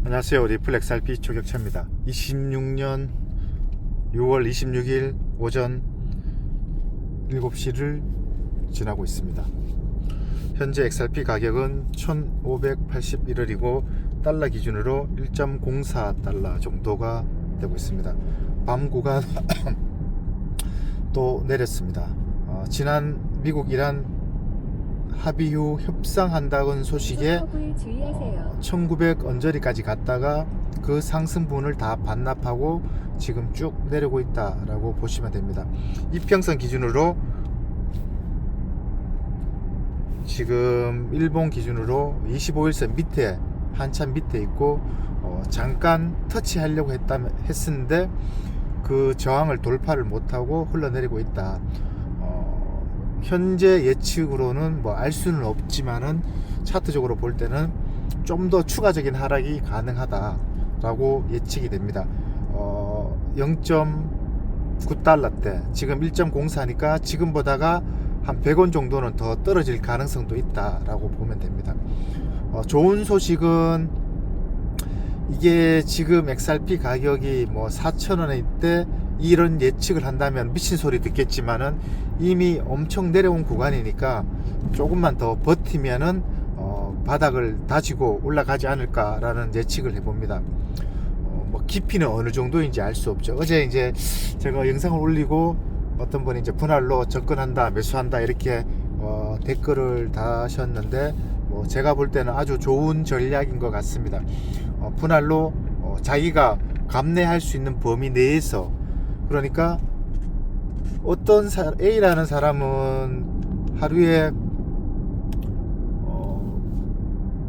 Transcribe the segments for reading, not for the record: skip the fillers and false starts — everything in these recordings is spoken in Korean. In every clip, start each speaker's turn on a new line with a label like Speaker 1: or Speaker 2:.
Speaker 1: 안녕하세요. 리플 XRP 조격차입니다. 26년 6월 26일 오전 7시를 지나고 있습니다. 현재 XRP 가격은 1581원이고 달러 기준으로 1.04달러 정도가 되고 있습니다. 밤 구간 또 내렸습니다. 지난 미국 이란 합의 후 협상한다는 소식에 1900 언저리까지 갔다가 그 상승분을 다 반납하고 지금 쭉 내려오고 있다라고 보시면 됩니다. 이평선 기준으로 지금 일본 기준으로 25일선 밑에 한참 밑에 있고 잠깐 터치하려고 했었는데 그 저항을 돌파를 못하고 흘러내리고 있다. 현재 예측으로는 뭐 알 수는 없지만은 차트적으로 볼 때는 좀 더 추가적인 하락이 가능하다라고 예측이 됩니다. 0.9달러대 지금 1.04니까 지금보다가 한 100원 정도는 더 떨어질 가능성도 있다라고 보면 됩니다. 좋은 소식은 이게 지금 XRP 가격이 뭐 4,000원에 때 이런 예측을 한다면 미친 소리 듣겠지만은 이미 엄청 내려온 구간이니까 조금만 더 버티면은 바닥을 다지고 올라가지 않을까라는 예측을 해봅니다. 뭐 깊이는 어느 정도인지 알 수 없죠. 어제 이제 제가 영상을 올리고 어떤 분이 이제 분할로 접근한다, 매수한다 이렇게 댓글을 다셨는데 제가 볼 때는 아주 좋은 전략인 것 같습니다. 분할로 자기가 감내할 수 있는 범위 내에서, 그러니까 어떤 A라는 사람은 하루에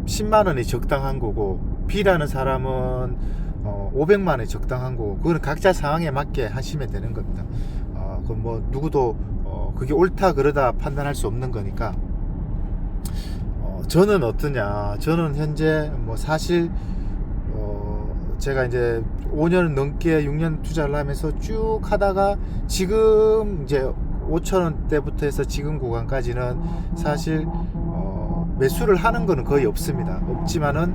Speaker 1: 10만원이 적당한 거고 B라는 사람은 500만원이 적당한 거고, 그거는 각자 상황에 맞게 하시면 되는 겁니다. 그건 뭐 누구도 그게 옳다 그러다 판단할 수 없는 거니까. 저는 어떠냐, 저는 현재 뭐 사실 제가 이제 5년 넘게 6년 투자를 하면서 쭉 하다가 지금 이제 5,000원대부터 해서 지금 구간까지는 사실 매수를 하는 거는 거의 없습니다. 없지만은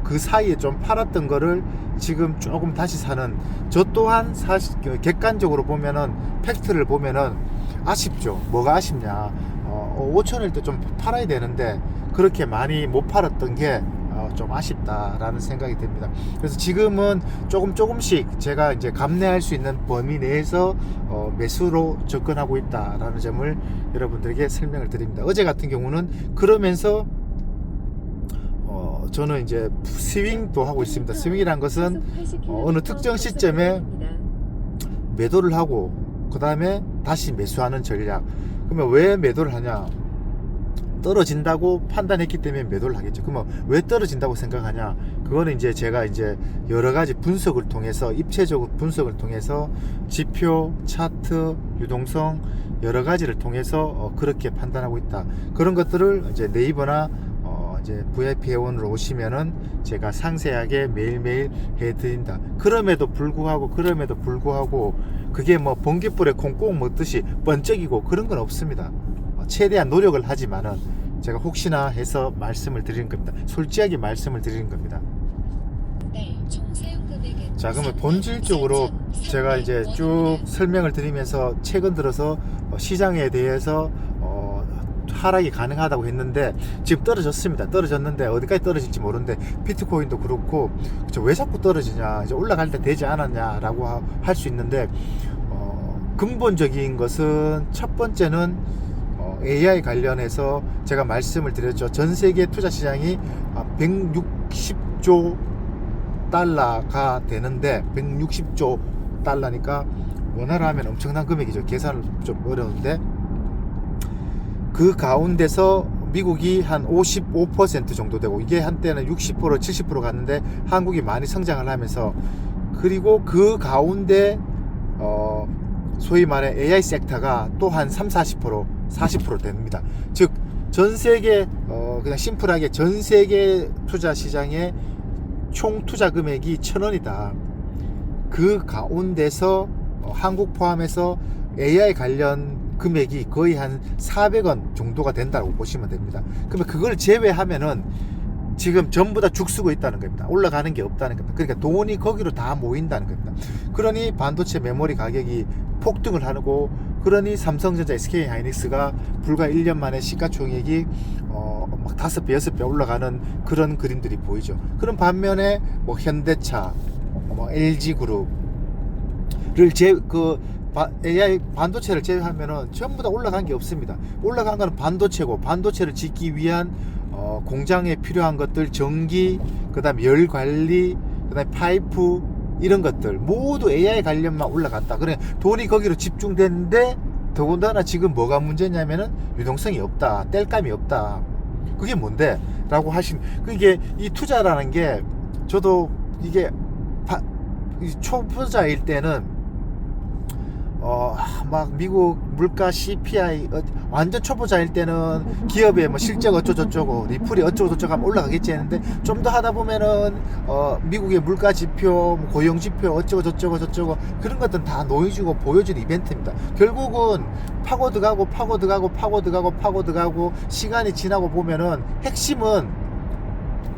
Speaker 1: 그 사이에 좀 팔았던 거를 지금 조금 다시 사는, 저 또한 사실 객관적으로 보면은 팩트를 보면은 아쉽죠. 뭐가 아쉽냐, 5,000원일 때 좀 팔아야 되는데 그렇게 많이 못 팔았던 게 좀 아쉽다라는 생각이 듭니다. 그래서 지금은 조금씩 제가 이제 감내할 수 있는 범위 내에서 매수로 접근하고 있다라는 점을 여러분들에게 설명을 드립니다. 어제 같은 경우는 그러면서 저는 이제 스윙도 하고 있습니다. 스윙이란 것은 어느 특정 시점에 매도를 하고 그 다음에 다시 매수하는 전략. 그러면 왜 매도를 하냐? 떨어진다고 판단했기 때문에 매도를 하겠죠. 그러면 왜 떨어진다고 생각하냐? 그거는 이제 제가 이제 여러 가지 분석을 통해서, 입체적으로 분석을 통해서 지표, 차트, 유동성 여러 가지를 통해서 그렇게 판단하고 있다. 그런 것들을 이제 네이버나 이제 VIP 회원으로 오시면은 제가 상세하게 매일매일 해드린다. 그럼에도 불구하고 그게 뭐 번갯불에 콩콩 먹듯이 번쩍이고 그런 건 없습니다. 최대한 노력을 하지만은 제가 혹시나 해서 말씀을 드리는 겁니다. 솔직하게 말씀을 드리는 겁니다. 자, 그러면 본질적으로 제가 이제 쭉 설명을 드리면서 최근 들어서 시장에 대해서 하락이 가능하다고 했는데 지금 떨어졌습니다. 떨어졌는데 어디까지 떨어질지 모르는데 비트코인도 그렇고, 왜 자꾸 떨어지냐, 이제 올라갈 때 되지 않았냐라고 할 수 있는데 근본적인 것은 첫 번째는 AI 관련해서 제가 말씀을 드렸죠. 전 세계 투자 시장이 160조 달러가 되는데 160조 달러니까 원화로 하면 엄청난 금액이죠. 계산은 좀 어려운데 그 가운데서 미국이 한 55% 정도 되고, 이게 한때는 60% 70% 갔는데 한국이 많이 성장을 하면서, 그리고 그 가운데 소위 말해 AI 섹터가 또 한 40% 됩니다. 즉 전세계 그냥 심플하게 전세계 투자 시장의 총 투자 금액이 1,000원이다. 그 가운데서 한국 포함해서 AI 관련 금액이 거의 한 400원 정도가 된다고 보시면 됩니다. 그러면 그걸 제외하면은 지금 전부 다 죽쓰고 있다는 겁니다. 올라가는 게 없다는 겁니다. 그러니까 돈이 거기로 다 모인다는 겁니다. 그러니 반도체 메모리 가격이 폭등을 하고, 그러니 삼성전자, SK하이닉스가 불과 1년 만에 시가총액이 막 5배, 6배 올라가는 그런 그림들이 보이죠. 그런 반면에 뭐 현대차, 뭐 LG그룹을 AI 반도체를 제외하면은 전부 다 올라간 게 없습니다. 올라간 거는 반도체고, 반도체를 짓기 위한 공장에 필요한 것들, 전기, 그 다음에 열 관리, 그 다음에 파이프, 이런 것들 모두 AI 관련만 올라갔다. 그래 돈이 거기로 집중됐는데, 더군다나 지금 뭐가 문제냐면은 유동성이 없다, 뗄감이 없다. 그게 뭔데? 라고 그게 이 투자라는 게, 저도 이게 초보자일 때는 막 미국 물가 CPI 완전 초보자일 때는 기업의 뭐 실적 어쩌고저쩌고, 리플이 어쩌고저쩌고 하면 올라가겠지 했는데, 좀 더 하다 보면은 미국의 물가 지표, 고용 지표 어쩌고저쩌고 그런 것들은 다 노이즈고 보여주는 이벤트입니다. 결국은 파고들어가고 시간이 지나고 보면은 핵심은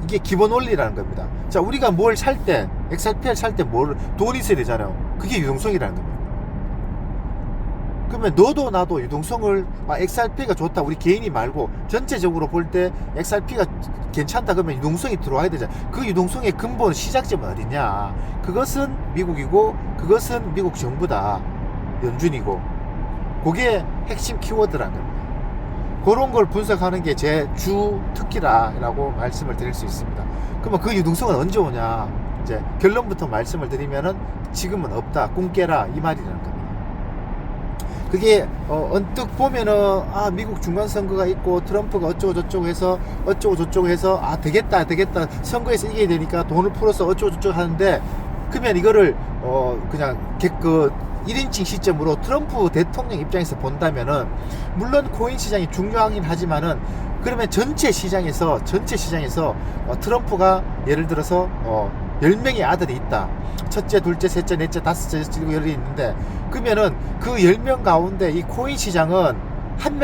Speaker 1: 이게 기본 원리라는 겁니다. 자, 우리가 뭘 살 때, XRP를 살 때 돈이 있어야 되잖아요. 그게 유동성이라는 겁니다. 그러면 너도 나도 유동성을, XRP가 좋다, 우리 개인이 말고 전체적으로 볼 때 XRP가 괜찮다 그러면 유동성이 들어와야 되잖아. 그 유동성의 근본 시작점은 어디냐? 그것은 미국이고, 그것은 미국 정부다, 연준이고. 그게 핵심 키워드라는 겁니다. 그런 걸 분석하는 게 제 주 특기라고 말씀을 드릴 수 있습니다. 그러면 그 유동성은 언제 오냐? 이제 결론부터 말씀을 드리면은 지금은 없다, 꿈 깨라, 이 말이라는 겁니다. 그게 언뜻 보면은 미국 중간선거가 있고 트럼프가 어쩌고저쩌고 해서 되겠다 선거에서 이겨야 되니까 돈을 풀어서 어쩌고저쩌고 하는데, 그러면 이거를 그냥 1인칭 시점으로 트럼프 대통령 입장에서 본다면은, 물론 코인 시장이 중요하긴 하지만은, 그러면 전체 시장에서 트럼프가 예를 들어서 10명의 아들이 있다. 첫째, 둘째, 셋째, 넷째, 다섯째, 일곱, 열이 있는데, 그러면은 그 10명 가운데 이 코인 시장은 한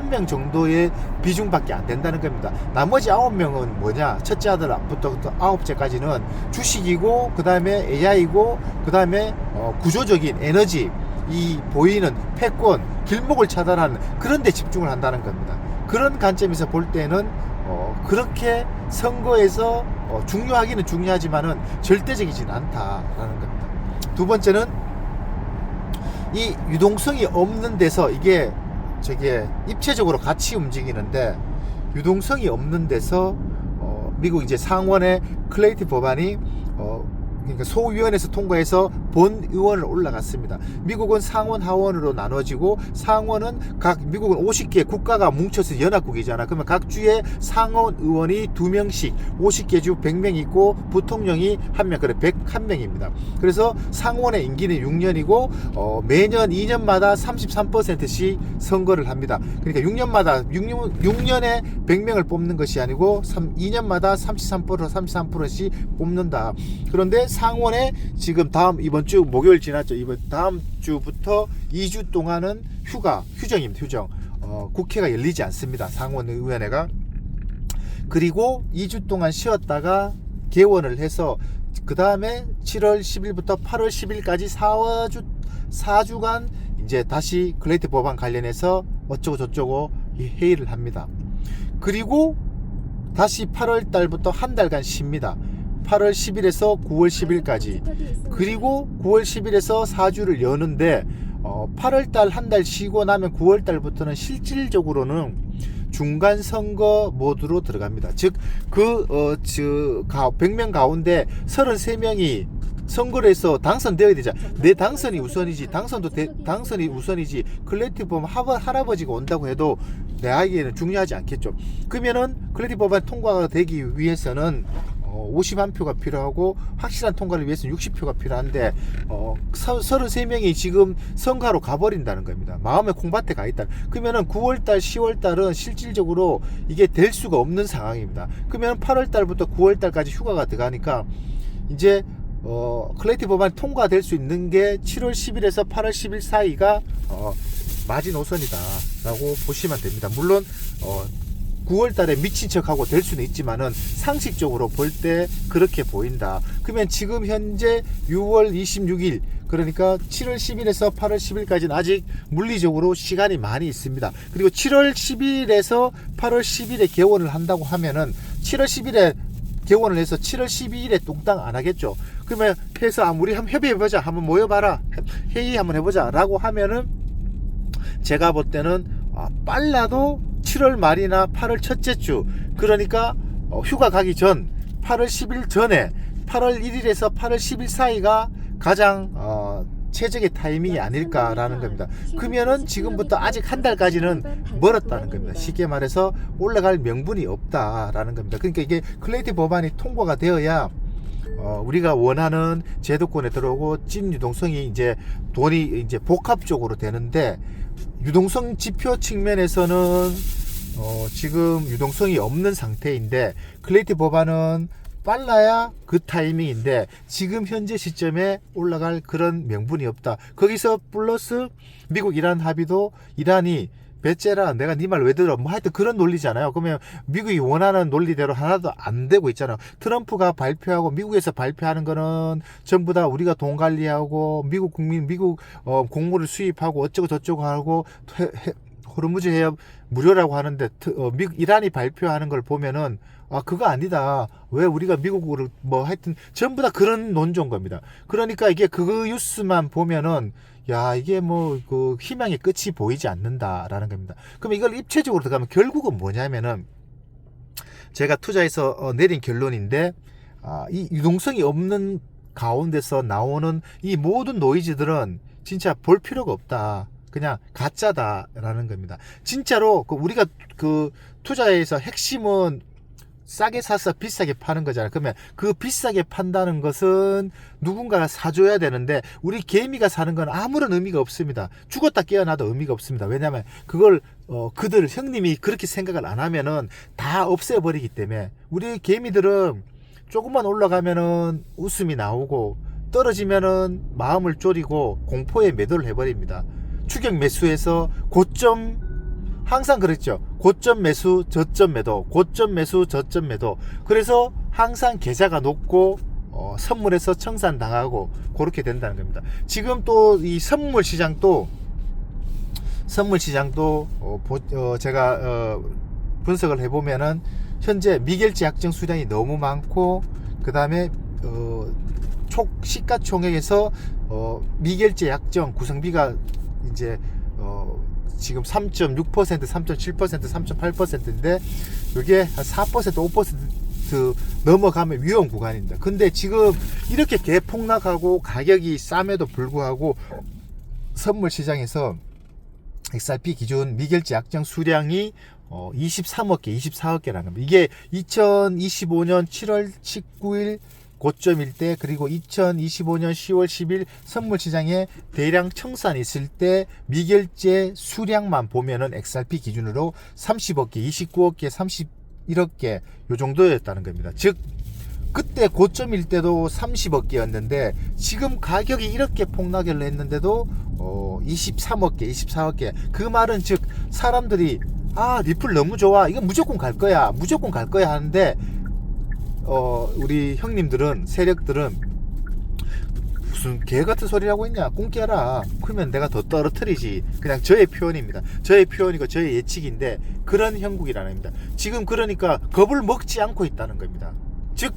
Speaker 1: 명 정도의 비중밖에 안 된다는 겁니다. 나머지 9명은 뭐냐? 첫째 아들부터 9째까지는 주식이고, 그 다음에 AI고, 그 다음에 구조적인 에너지, 이 보이는 패권, 길목을 차단하는 그런 데 집중을 한다는 겁니다. 그런 관점에서 볼 때는 그렇게 선거에서 중요하기는 중요하지만은 절대적이지는 않다라는 겁니다. 두 번째는 이 유동성이 없는 데서, 이게 입체적으로 같이 움직이는데, 유동성이 없는 데서 미국 이제 상원의 클레이티 법안이 그러니까 소위원회에서 통과해서 본 의원을 올라갔습니다. 미국은 상원 하원으로 나눠지고, 상원은 미국은 50개 국가가 뭉쳐서 연합국이잖아. 그러면 각 주에 상원 의원이 2명씩, 50개 주 100명 있고, 부통령이 1명, 그래 101명입니다. 그래서 상원의 임기는 6년이고 매년 2년마다 33%씩 선거를 합니다. 그러니까 6년에 100명을 뽑는 것이 아니고 2년마다 33%씩 뽑는다. 그런데 상원에 지금 이번 주 목요일 지났죠. 다음 주부터 2주 동안은 휴정입니다. 휴정. 국회가 열리지 않습니다. 상원의원회가. 그리고 2주 동안 쉬었다가 개원을 해서, 그 다음에 7월 10일부터 8월 10일까지 4주간 이제 다시 클레이트 법안 관련해서 어쩌고저쩌고 회의를 합니다. 그리고 다시 8월 달부터 한 달간 쉽니다. 8월 10일에서 9월 10일까지. 그리고 9월 10일에서 4주를 여는데, 8월 달 한 달 쉬고 나면 9월 달부터는 실질적으로는 중간 선거 모드로 들어갑니다. 즉 100명 가운데 33명이 선거를 해서 당선되어야 되잖아. 내 당선이 우선이지. 당선이 우선이지. 클레이티 법안 할아버지가 온다고 해도 내에게는 중요하지 않겠죠. 그러면은 클레이티 법안 통과가 되기 위해서는 51표가 필요하고, 확실한 통과를 위해서는 60표가 필요한데 33명이 지금 선거하러 가버린다는 겁니다. 마음의 콩밭에 가 있다. 그러면은 9월달 10월달은 실질적으로 이게 될 수가 없는 상황입니다. 그러면 8월달부터 9월달까지 휴가가 들어가니까 이제 클레이티 법안이 통과될 수 있는 게 7월 10일에서 8월 10일 사이가 마지노선이다 라고 보시면 됩니다. 물론 9월 달에 미친 척하고 될 수는 있지만은 상식적으로 볼 때 그렇게 보인다. 그러면 지금 현재 6월 26일 그러니까 7월 10일에서 8월 10일까지는 아직 물리적으로 시간이 많이 있습니다. 그리고 7월 10일에서 8월 10일에 개원을 한다고 하면은 7월 10일에 개원을 해서 7월 12일에 뚱땅 안 하겠죠. 그러면 해서 우리 한번 협의해보자, 한번 모여봐라, 회의 한번 해보자 라고 하면은 제가 볼 때는 빨라도 7월 말이나 8월 첫째 주, 그러니까 휴가 가기 전 8월 10일 전에 8월 1일에서 8월 10일 사이가 가장 최적의 타이밍이 아닐까라는 겁니다. 그러면은 지금부터 아직 한 달까지는 멀었다는 겁니다. 쉽게 말해서 올라갈 명분이 없다라는 겁니다. 그러니까 이게 클레이티 법안이 통과가 되어야 우리가 원하는 제도권에 들어오고 찐 유동성이 이제 돈이 이제 복합적으로 되는데, 유동성 지표 측면에서는 지금 유동성이 없는 상태인데, 클레이티 법안은 빨라야 그 타이밍인데 지금 현재 시점에 올라갈 그런 명분이 없다. 거기서 플러스 미국 이란 합의도 이란이 배째라 내가 네 말 왜 들어 뭐 하여튼 그런 논리잖아요. 그러면 미국이 원하는 논리대로 하나도 안 되고 있잖아요. 트럼프가 발표하고 미국에서 발표하는 거는 전부 다 우리가 돈 관리하고 미국 국민 미국 곡물을 수입하고 어쩌고 저쩌고 하고 호르무즈 해협 무료라고 하는데 이란이 발표하는 걸 보면은 그거 아니다. 왜 우리가 미국으로 뭐 하여튼 전부 다 그런 논조인 겁니다. 그러니까 이게 그 뉴스만 보면은 야 이게 뭐 그 희망의 끝이 보이지 않는다라는 겁니다. 그럼 이걸 입체적으로 들어가면 결국은 뭐냐면은 제가 투자해서 내린 결론인데 이 유동성이 없는 가운데서 나오는 이 모든 노이즈들은 진짜 볼 필요가 없다. 그냥 가짜다라는 겁니다. 진짜로 우리가 그 투자에서 핵심은 싸게 사서 비싸게 파는 거잖아요. 그러면 그 비싸게 판다는 것은 누군가가 사줘야 되는데 우리 개미가 사는 건 아무런 의미가 없습니다. 죽었다 깨어나도 의미가 없습니다. 왜냐하면 그걸 그들 형님이 그렇게 생각을 안 하면은 다 없애버리기 때문에 우리 개미들은 조금만 올라가면은 웃음이 나오고 떨어지면은 마음을 졸이고 공포에 매도를 해버립니다. 추격 매수해서 고점 항상 그랬죠. 고점 매수, 저점 매도, 고점 매수, 저점 매도. 그래서 항상 계좌가 높고 선물에서 청산당하고 그렇게 된다는 겁니다. 지금 또 이 선물 시장도 제가 분석을 해보면은 현재 미결제 약정 수량이 너무 많고 그 다음에 시가총액에서 미결제 약정 구성비가 이제 지금 3.6%, 3.7%, 3.8%인데 이게 한 4%, 5% 넘어가면 위험 구간입니다. 근데 지금 이렇게 대폭락하고 가격이 쌈에도 불구하고 선물 시장에서 XRP 기준 미결제 약정 수량이 23억 개, 24억 개라는 겁니다. 이게 2025년 7월 19일 고점일 때 그리고 2025년 10월 10일 선물시장에 대량 청산이 있을 때 미결제 수량만 보면은 XRP 기준으로 30억 개, 29억 개, 31억 개 요 정도였다는 겁니다. 즉 그때 고점일 때도 30억 개였는데 지금 가격이 이렇게 폭락을 했는데도 23억 개, 24억 개. 그 말은 즉 사람들이 리플 너무 좋아, 이거 무조건 갈 거야, 무조건 갈 거야 하는데 우리 형님들은, 세력들은 무슨 개 같은 소리라고 했냐, 꽁깨라, 그러면 내가 더 떨어뜨리지. 그냥 저의 표현입니다. 저의 표현이고 저의 예측인데 그런 형국이라는 겁니다. 지금 그러니까 겁을 먹지 않고 있다는 겁니다. 즉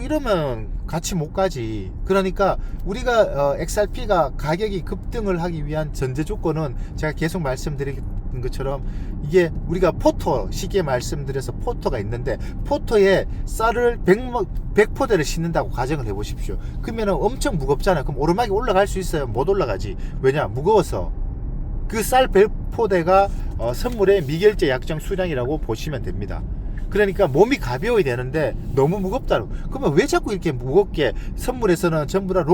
Speaker 1: 이러면 같이 못 가지. 그러니까 우리가 XRP가 가격이 급등을 하기 위한 전제 조건은 제가 계속 말씀드린 것처럼 이게 우리가 포터, 쉽게 말씀드려서 포터가 있는데 포터에 쌀을 100포대를 싣는다고 가정을 해보십시오. 그러면 엄청 무겁잖아요. 그럼 오르막이 올라갈 수 있어요? 못 올라가지. 왜냐? 무거워서. 그 쌀 100포대가 선물의 미결제 약정 수량이라고 보시면 됩니다. 그러니까 몸이 가벼워야 되는데 너무 무겁다. 그러면 왜 자꾸 이렇게 무겁게 선물에서는 전부 다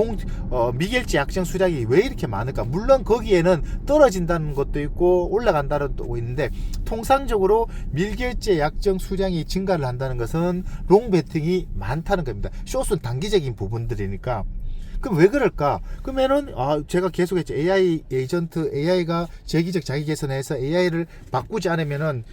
Speaker 1: 미결제 약정 수량이 왜 이렇게 많을까? 물론 거기에는 떨어진다는 것도 있고 올라간다는 것도 있는데 통상적으로 미결제 약정 수량이 증가를 한다는 것은 롱 베팅이 많다는 겁니다. 숏은 단기적인 부분들이니까. 그럼 왜 그럴까? 그러면은 제가 계속했죠. AI 에이전트, AI가 재기적 자기 개선해서 AI를 바꾸지 않으면은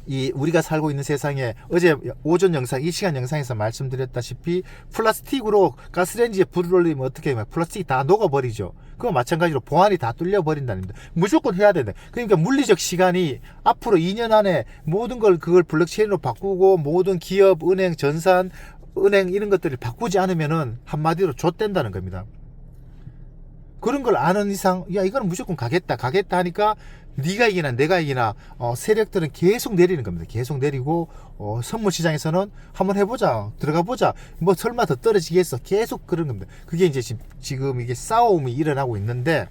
Speaker 1: 이 우리가 살고 있는 세상에 어제 오전 영상, 이 시간 영상에서 말씀드렸다시피 플라스틱으로 가스레인지에 불을 올리면 어떻게 해요? 플라스틱이 다 녹아버리죠. 그거 마찬가지로 보안이 다 뚫려버린다는 겁니다. 무조건 해야 된다. 그러니까 물리적 시간이 앞으로 2년 안에 모든 걸 그걸 블록체인으로 바꾸고 모든 기업, 은행, 전산, 은행 이런 것들을 바꾸지 않으면은 한마디로 좆된다는 겁니다. 그런 걸 아는 이상 야 이거는 무조건 가겠다 하니까 네가 이기나 내가 이기나 세력들은 계속 내리는 겁니다. 계속 내리고 선물 시장에서는 한번 해보자, 들어가 보자, 뭐 설마 더 떨어지겠어, 계속 그런 겁니다. 그게 이제 지금 이게 싸움이 일어나고 있는데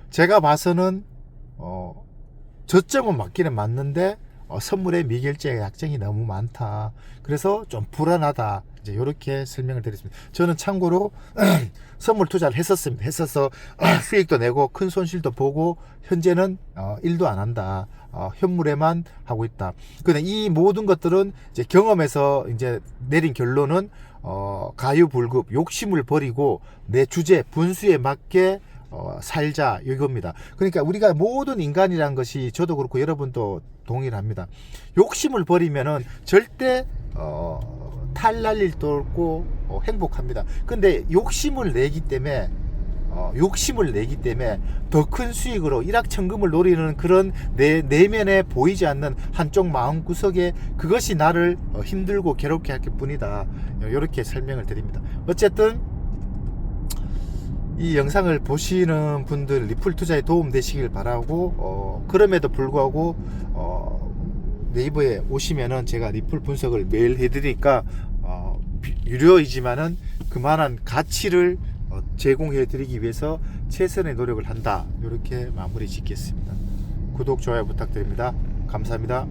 Speaker 1: 제가 봐서는 저점은 맞기는 맞는데 선물의 미결제 약정이 너무 많다. 그래서 좀 불안하다. 이제 이렇게 설명을 드렸습니다. 저는 참고로 선물 투자를 했었습니다. 했어서 수익도 내고 큰 손실도 보고 현재는 일도 안 한다. 현물에만 하고 있다. 근데 이 모든 것들은 이제 경험에서 이제 내린 결론은 가유불급, 욕심을 버리고 내 주제 분수에 맞게 살자 이겁니다. 그러니까 우리가 모든 인간이란 것이 저도 그렇고 여러분도 동의를 합니다. 욕심을 버리면은 절대 탈날 일도 없고 행복합니다. 근데 욕심을 내기 때문에 더 큰 수익으로 일확천금을 노리는 그런 내 내면에 보이지 않는 한쪽 마음구석에 그것이 나를 힘들고 괴롭게 할 뿐이다. 이렇게 설명을 드립니다. 어쨌든 이 영상을 보시는 분들 리플 투자에 도움 되시길 바라고 그럼에도 불구하고 네이버에 오시면은 제가 리플 분석을 매일 해드리니까 유료이지만은 그만한 가치를 제공해 드리기 위해서 최선의 노력을 한다. 이렇게 마무리 짓겠습니다. 구독, 좋아요 부탁드립니다. 감사합니다.